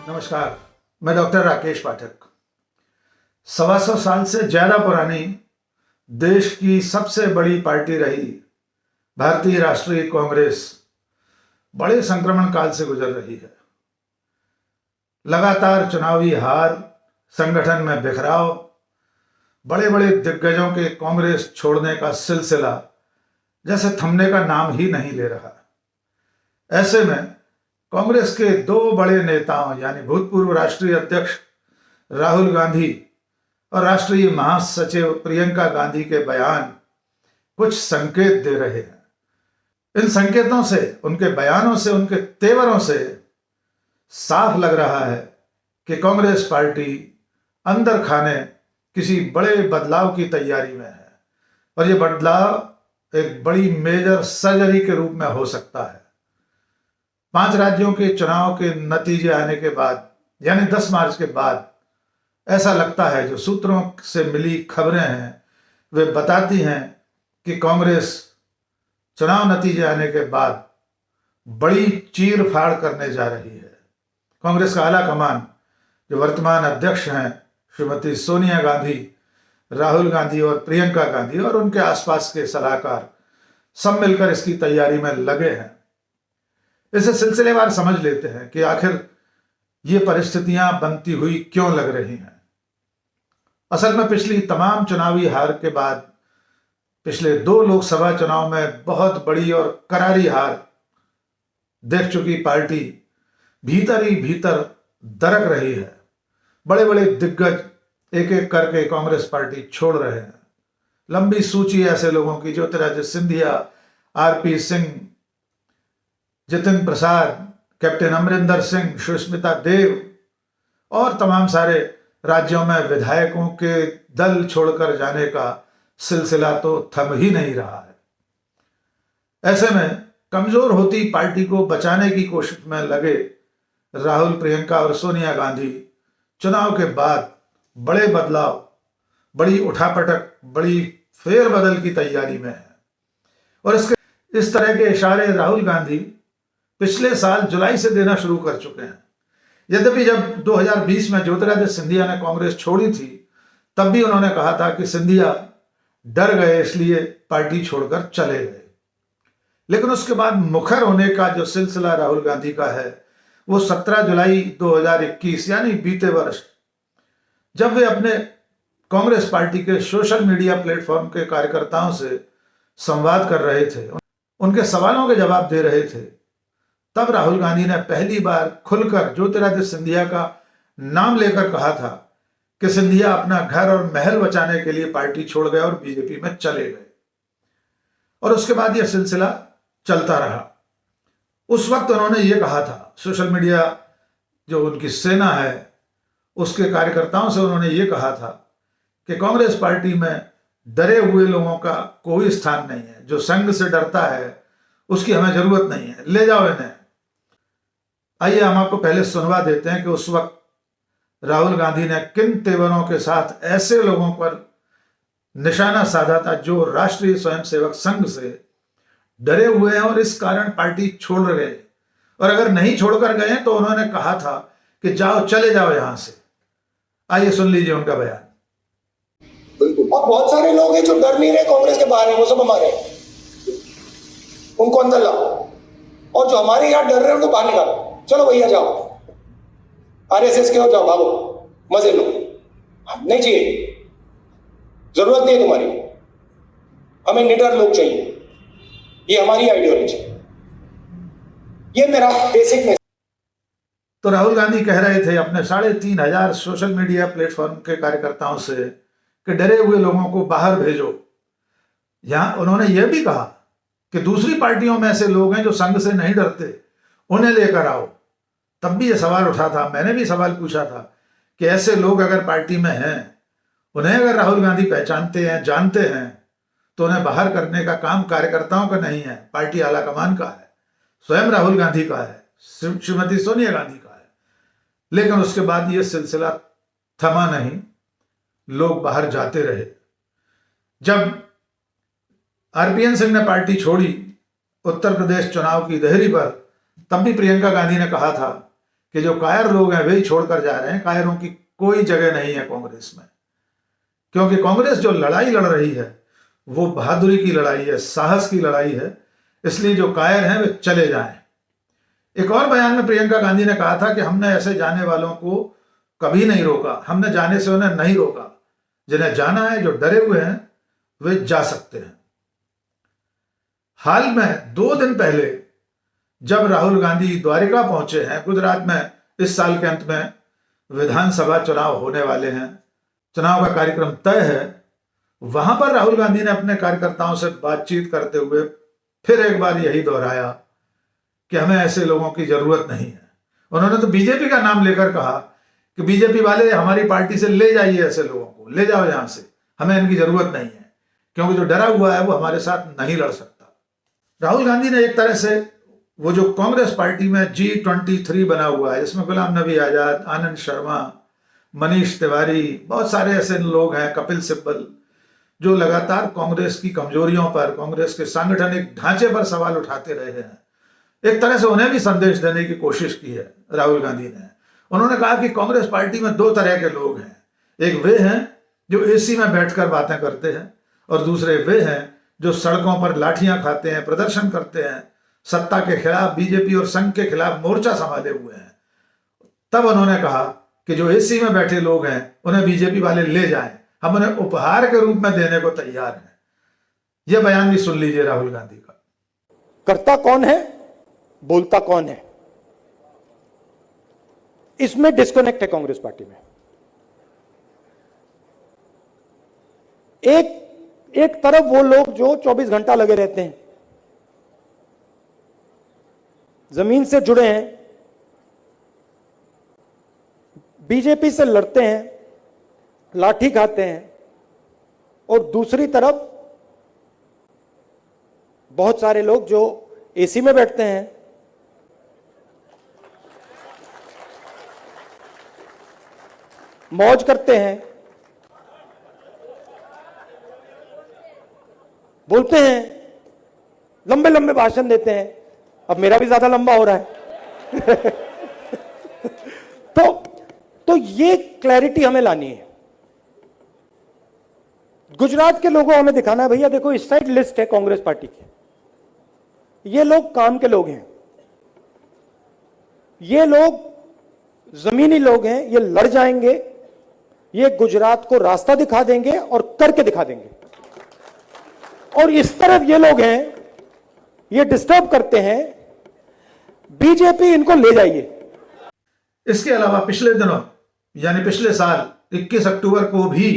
नमस्कार, मैं डॉक्टर राकेश पाठक। 125 साल से ज्यादा पुरानी देश की सबसे बड़ी पार्टी रही भारतीय राष्ट्रीय कांग्रेस बड़े संक्रमण काल से गुजर रही है। लगातार चुनावी हार, संगठन में बिखराव, बड़े बड़े दिग्गजों के कांग्रेस छोड़ने का सिलसिला जैसे थमने का नाम ही नहीं ले रहा। ऐसे में कांग्रेस के दो बड़े नेताओं यानी भूतपूर्व राष्ट्रीय अध्यक्ष राहुल गांधी और राष्ट्रीय महासचिव प्रियंका गांधी के बयान कुछ संकेत दे रहे हैं। इन संकेतों से, उनके बयानों से, उनके तेवरों से साफ लग रहा है कि कांग्रेस पार्टी अंदर खाने किसी बड़े बदलाव की तैयारी में है और ये बदलाव एक बड़ी मेजर सर्जरी के रूप में हो सकता है। 5 राज्यों के चुनाव के नतीजे आने के बाद यानी 10 मार्च के बाद ऐसा लगता है, जो सूत्रों से मिली खबरें हैं वे बताती हैं कि कांग्रेस चुनाव नतीजे आने के बाद बड़ी चीर फाड़ करने जा रही है। कांग्रेस का आला कमान, जो वर्तमान अध्यक्ष हैं श्रीमती सोनिया गांधी, राहुल गांधी और प्रियंका गांधी और उनके आसपास के सलाहकार, सब मिलकर इसकी तैयारी में लगे हैं। इसे सिलसिलेवार समझ लेते हैं कि आखिर ये परिस्थितियां बनती हुई क्यों लग रही हैं। असल में पिछली तमाम चुनावी हार के बाद पिछले 2 लोकसभा चुनाव में बहुत बड़ी और करारी हार देख चुकी पार्टी भीतर ही भीतर दरक रही है। बड़े बड़े दिग्गज एक एक करके कांग्रेस पार्टी छोड़ रहे हैं। लंबी सूची ऐसे लोगों की, ज्योतिरादित्य सिंधिया, आरपी सिंह, जितिन प्रसाद, कैप्टन अमरिंदर सिंह, सुष्मिता देव और तमाम सारे राज्यों में विधायकों के दल छोड़कर जाने का सिलसिला तो थम ही नहीं रहा है। ऐसे में कमजोर होती पार्टी को बचाने की कोशिश में लगे राहुल, प्रियंका और सोनिया गांधी चुनाव के बाद बड़े बदलाव, बड़ी उठापटक, बड़ी फेरबदल की तैयारी में है। और इस तरह के इशारे राहुल गांधी पिछले साल जुलाई से देना शुरू कर चुके हैं। यद्यपि जब 2020 में ज्योतिरादित्य सिंधिया ने कांग्रेस छोड़ी थी, तब भी उन्होंने कहा था कि सिंधिया डर गए इसलिए पार्टी छोड़कर चले गए। लेकिन उसके बाद मुखर होने का जो सिलसिला राहुल गांधी का है, वो 17 जुलाई 2021 यानी बीते वर्ष, जब वे अपने कांग्रेस पार्टी के सोशल मीडिया प्लेटफॉर्म के कार्यकर्ताओं से संवाद कर रहे थे, उनके सवालों के जवाब दे रहे थे, तब राहुल गांधी ने पहली बार खुलकर ज्योतिरादित्य सिंधिया का नाम लेकर कहा था कि सिंधिया अपना घर और महल बचाने के लिए पार्टी छोड़ गए और बीजेपी में चले गए। और उसके बाद यह सिलसिला चलता रहा। उस वक्त उन्होंने ये कहा था, सोशल मीडिया जो उनकी सेना है उसके कार्यकर्ताओं से उन्होंने ये कहा था कि कांग्रेस पार्टी में डरे हुए लोगों का कोई स्थान नहीं है। जो संघ से डरता है उसकी हमें जरूरत नहीं है, ले जाओ इन्हें। आइए हम आपको पहले सुनवा देते हैं कि उस वक्त राहुल गांधी ने किन तेवरों के साथ ऐसे लोगों पर निशाना साधा था जो राष्ट्रीय स्वयंसेवक संघ से डरे हुए हैं और इस कारण पार्टी छोड़ गए। और अगर नहीं छोड़कर गए तो उन्होंने कहा था कि जाओ, चले जाओ यहां से। आइए सुन लीजिए उनका बयान। और बहुत सारे लोग हैं जो डर नहीं रहे कांग्रेस के बाहर है, वो सब हमारे, उनको अंदर लाओ। और जो हमारे यहां डर रहे हैं उनको बाहर निकालो। चलो भैया जाओ, आरएसएस के हो जाओ, भागो, मजे लो। नहीं चाहिए, जरूरत नहीं है तुम्हारी। हमें निडर लोग चाहिए, ये हमारी आइडियोलॉजी, ये मेरा बेसिक मैसेज। तो राहुल गांधी कह रहे थे अपने 3,500 सोशल मीडिया प्लेटफॉर्म के कार्यकर्ताओं से कि डरे हुए लोगों को बाहर भेजो। यहां उन्होंने यह भी कहा कि दूसरी पार्टियों में ऐसे लोग हैं जो संघ से नहीं डरते, उन्हें लेकर आओ। तब भी यह सवाल उठा था, मैंने भी सवाल पूछा था कि ऐसे लोग अगर पार्टी में हैं, उन्हें अगर राहुल गांधी पहचानते हैं, जानते हैं, तो उन्हें बाहर करने का काम कार्यकर्ताओं का नहीं है, पार्टी आलाकमान का है, स्वयं राहुल गांधी का है, श्रीमती सोनिया गांधी का है। लेकिन उसके बाद यह सिलसिला थमा नहीं, लोग बाहर जाते रहे। जब आरपीएन सिंह ने पार्टी छोड़ी उत्तर प्रदेश चुनाव की दहरी पर, तब भी प्रियंका गांधी ने कहा था कि जो कायर लोग हैं वे ही छोड़कर जा रहे हैं। कायरों की कोई जगह नहीं है कांग्रेस में, क्योंकि कांग्रेस जो लड़ाई लड़ रही है वो बहादुरी की लड़ाई है, साहस की लड़ाई है। इसलिए जो कायर हैं वे चले जाएं। एक और बयान में प्रियंका गांधी ने कहा था कि हमने ऐसे जाने वालों को कभी नहीं रोका, हमने जाने से उन्हें नहीं रोका। जिन्हें जाना है, जो डरे हुए हैं, वे जा सकते हैं। हाल में 2 दिन पहले जब राहुल गांधी द्वारिका पहुंचे हैं, गुजरात में इस साल के अंत में विधानसभा चुनाव होने वाले हैं, चुनाव का कार्यक्रम तय है, वहां पर राहुल गांधी ने अपने कार्यकर्ताओं से बातचीत करते हुए फिर एक बार यही दोहराया कि हमें ऐसे लोगों की जरूरत नहीं है। उन्होंने तो बीजेपी का नाम लेकर कहा कि बीजेपी वाले हमारी पार्टी से ले जाइए, ऐसे लोगों को ले जाओ यहां से, हमें इनकी जरूरत नहीं है, क्योंकि जो डरा हुआ है वो हमारे साथ नहीं लड़ सकता। राहुल गांधी ने एक तरह से वो जो कांग्रेस पार्टी में G23 बना हुआ है, जिसमें गुलाम नबी आजाद, आनंद शर्मा, मनीष तिवारी, बहुत सारे ऐसे लोग हैं, कपिल सिब्बल, जो लगातार कांग्रेस की कमजोरियों पर, कांग्रेस के सांगठनिक ढांचे पर सवाल उठाते रहे हैं। एक तरह से उन्हें भी संदेश देने की कोशिश की है राहुल गांधी ने। उन्होंने कहा कि कांग्रेस पार्टी में 2 तरह के लोग हैं, एक वे हैं जो एसी में बैठकर बातें करते हैं, और दूसरे वे हैं जो सड़कों पर लाठियां खाते हैं, प्रदर्शन करते हैं, सत्ता के खिलाफ, बीजेपी और संघ के खिलाफ मोर्चा संभाले हुए हैं। तब उन्होंने कहा कि जो एसी में बैठे लोग हैं उन्हें बीजेपी वाले ले जाएं, हम उन्हें उपहार के रूप में देने को तैयार हैं। यह बयान भी सुन लीजिए राहुल गांधी का। करता कौन है, बोलता कौन है, इसमें डिस्कनेक्ट है कांग्रेस पार्टी में। एक तरफ वो लोग जो 24 घंटा लगे रहते हैं, जमीन से जुड़े हैं, बीजेपी से लड़ते हैं, लाठी खाते हैं, और दूसरी तरफ बहुत सारे लोग जो एसी में बैठते हैं, मौज करते हैं, बोलते हैं, लंबे लंबे भाषण देते हैं। अब मेरा भी ज्यादा लंबा हो रहा है। तो ये क्लैरिटी हमें लानी है। गुजरात के लोगों हमें दिखाना है, भैया देखो इस साइड लिस्ट है कांग्रेस पार्टी की, ये लोग काम के लोग हैं, ये लोग जमीनी लोग हैं, ये लड़ जाएंगे, ये गुजरात को रास्ता दिखा देंगे और करके दिखा देंगे। और इस तरफ ये लोग हैं, ये डिस्टर्ब करते हैं, बीजेपी इनको ले जाइए। इसके अलावा पिछले दिनों यानी पिछले साल 21 अक्टूबर को भी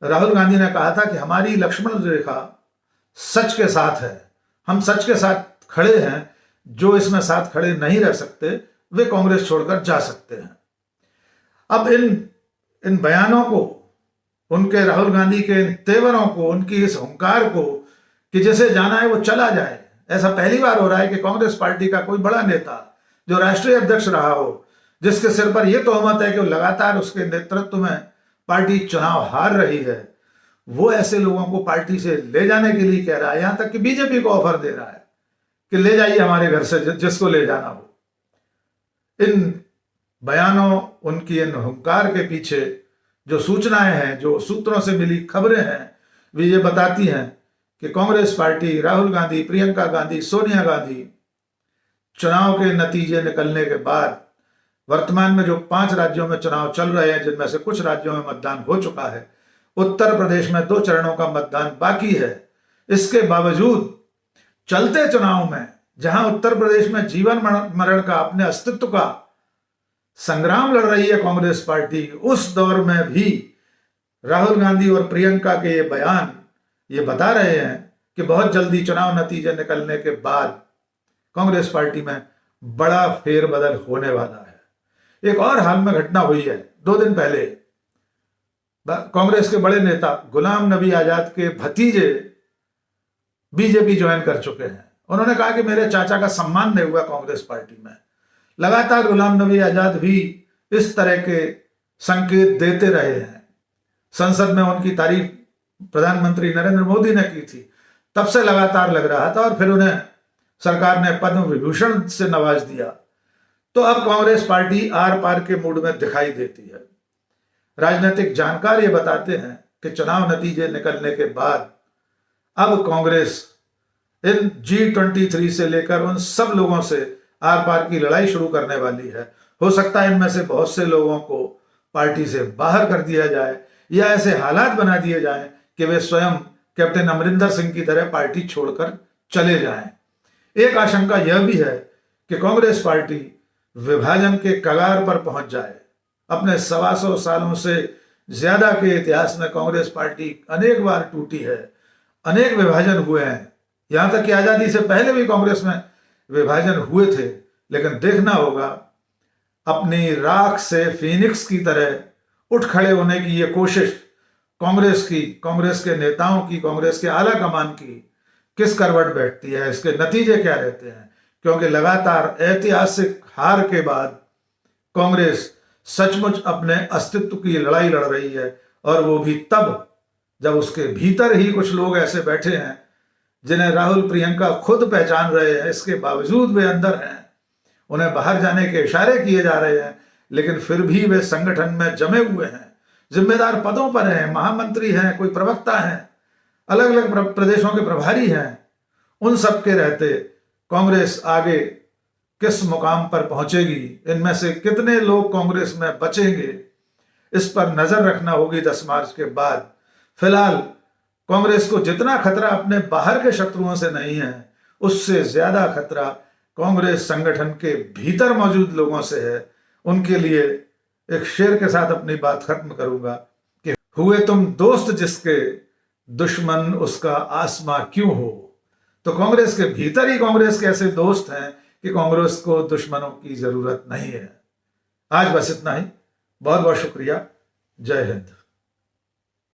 राहुल गांधी ने कहा था कि हमारी लक्ष्मण रेखा सच के साथ है, हम सच के साथ खड़े हैं, जो इसमें साथ खड़े नहीं रह सकते वे कांग्रेस छोड़कर जा सकते हैं। अब इन बयानों को, उनके राहुल गांधी के इन तेवरों को, उनकी इस हुंकार को कि जिसे जाना है वो चला जाए, ऐसा पहली बार हो रहा है कि कांग्रेस पार्टी का कोई बड़ा नेता जो राष्ट्रीय अध्यक्ष रहा हो, जिसके सिर पर यह तोहमत है कि वो लगातार उसके नेतृत्व में पार्टी चुनाव हार रही है, वो ऐसे लोगों को पार्टी से ले जाने के लिए कह रहा है। यहां तक कि बीजेपी को ऑफर दे रहा है कि ले जाइए हमारे घर से जिसको ले जाना हो। इन बयानों, उनकी इन हुंकार के पीछे जो सूचनाएं हैं, जो सूत्रों से मिली खबरें हैं, वे ये बताती हैं कि कांग्रेस पार्टी, राहुल गांधी, प्रियंका गांधी, सोनिया गांधी चुनाव के नतीजे निकलने के बाद, वर्तमान में जो 5 राज्यों में चुनाव चल रहे हैं, जिनमें से कुछ राज्यों में मतदान हो चुका है, उत्तर प्रदेश में 2 चरणों का मतदान बाकी है, इसके बावजूद चलते चुनाव में जहां उत्तर प्रदेश में जीवन मरण का, अपने अस्तित्व का संग्राम लड़ रही है कांग्रेस पार्टी, उस दौर में भी राहुल गांधी और प्रियंका के ये बयान ये बता रहे हैं कि बहुत जल्दी चुनाव नतीजे निकलने के बाद कांग्रेस पार्टी में बड़ा फेरबदल होने वाला है। एक और हाल में घटना हुई है, 2 दिन पहले कांग्रेस के बड़े नेता गुलाम नबी आजाद के भतीजे बीजेपी ज्वाइन कर चुके हैं। उन्होंने कहा कि मेरे चाचा का सम्मान नहीं हुआ कांग्रेस पार्टी में। लगातार गुलाम नबी आजाद भी इस तरह के संकेत देते रहे हैं। संसद में उनकी तारीफ प्रधानमंत्री नरेंद्र मोदी ने की थी, तब से लगातार लग रहा था, और फिर उन्हें सरकार ने पद्म विभूषण से नवाज दिया। तो अब कांग्रेस पार्टी आर पार के मूड में दिखाई देती है। राजनीतिक जानकार ये बताते हैं कि चुनाव नतीजे निकलने के बाद अब कांग्रेस इन G23 से लेकर उन सब लोगों से आर पार की लड़ाई शुरू करने वाली है। हो सकता है इनमें से बहुत से लोगों को पार्टी से बाहर कर दिया जाए या ऐसे हालात बना दिए जाएं कि वे स्वयं कैप्टन अमरिंदर सिंह की तरह पार्टी छोड़कर चले जाएं। एक आशंका यह भी है कि कांग्रेस पार्टी विभाजन के कगार पर पहुंच जाए। अपने 125 सालों से ज्यादा के इतिहास में कांग्रेस पार्टी अनेक बार टूटी है, अनेक विभाजन हुए हैं। यहां तक कि आजादी से पहले भी कांग्रेस में विभाजन हुए थे, लेकिन देखना होगा अपनी राख से फीनिक्स की तरह उठ खड़े होने की ये कोशिश कांग्रेस की, कांग्रेस के नेताओं की, कांग्रेस के आला कमान की किस करवट बैठती है, इसके नतीजे क्या रहते हैं। क्योंकि लगातार ऐतिहासिक हार के बाद कांग्रेस सचमुच अपने अस्तित्व की लड़ाई लड़ रही है, और वो भी तब जब उसके भीतर ही कुछ लोग ऐसे बैठे हैं जिन्हें राहुल प्रियंका खुद पहचान रहे हैं, इसके बावजूद वे अंदर हैं, उन्हें बाहर जाने के इशारे किए जा रहे हैं, लेकिन फिर भी वे संगठन में जमे हुए हैं, जिम्मेदार पदों पर हैं, महामंत्री हैं, कोई प्रवक्ता हैं, अलग अलग प्रदेशों के प्रभारी हैं। उन सब के रहते कांग्रेस आगे किस मुकाम पर पहुंचेगी, इनमें से कितने लोग कांग्रेस में बचेंगे, इस पर नजर रखना होगी 10 मार्च के बाद। फिलहाल कांग्रेस को जितना खतरा अपने बाहर के शत्रुओं से नहीं है, उससे ज्यादा खतरा कांग्रेस संगठन के भीतर मौजूद लोगों से है। उनके लिए एक शेर के साथ अपनी बात खत्म करूंगा कि हुए तुम दोस्त जिसके, दुश्मन उसका आसमां क्यों हो। तो कांग्रेस के भीतर ही कांग्रेस के ऐसे दोस्त हैं कि कांग्रेस को दुश्मनों की जरूरत नहीं है। आज बस इतना ही। बहुत बहुत शुक्रिया। जय हिंद।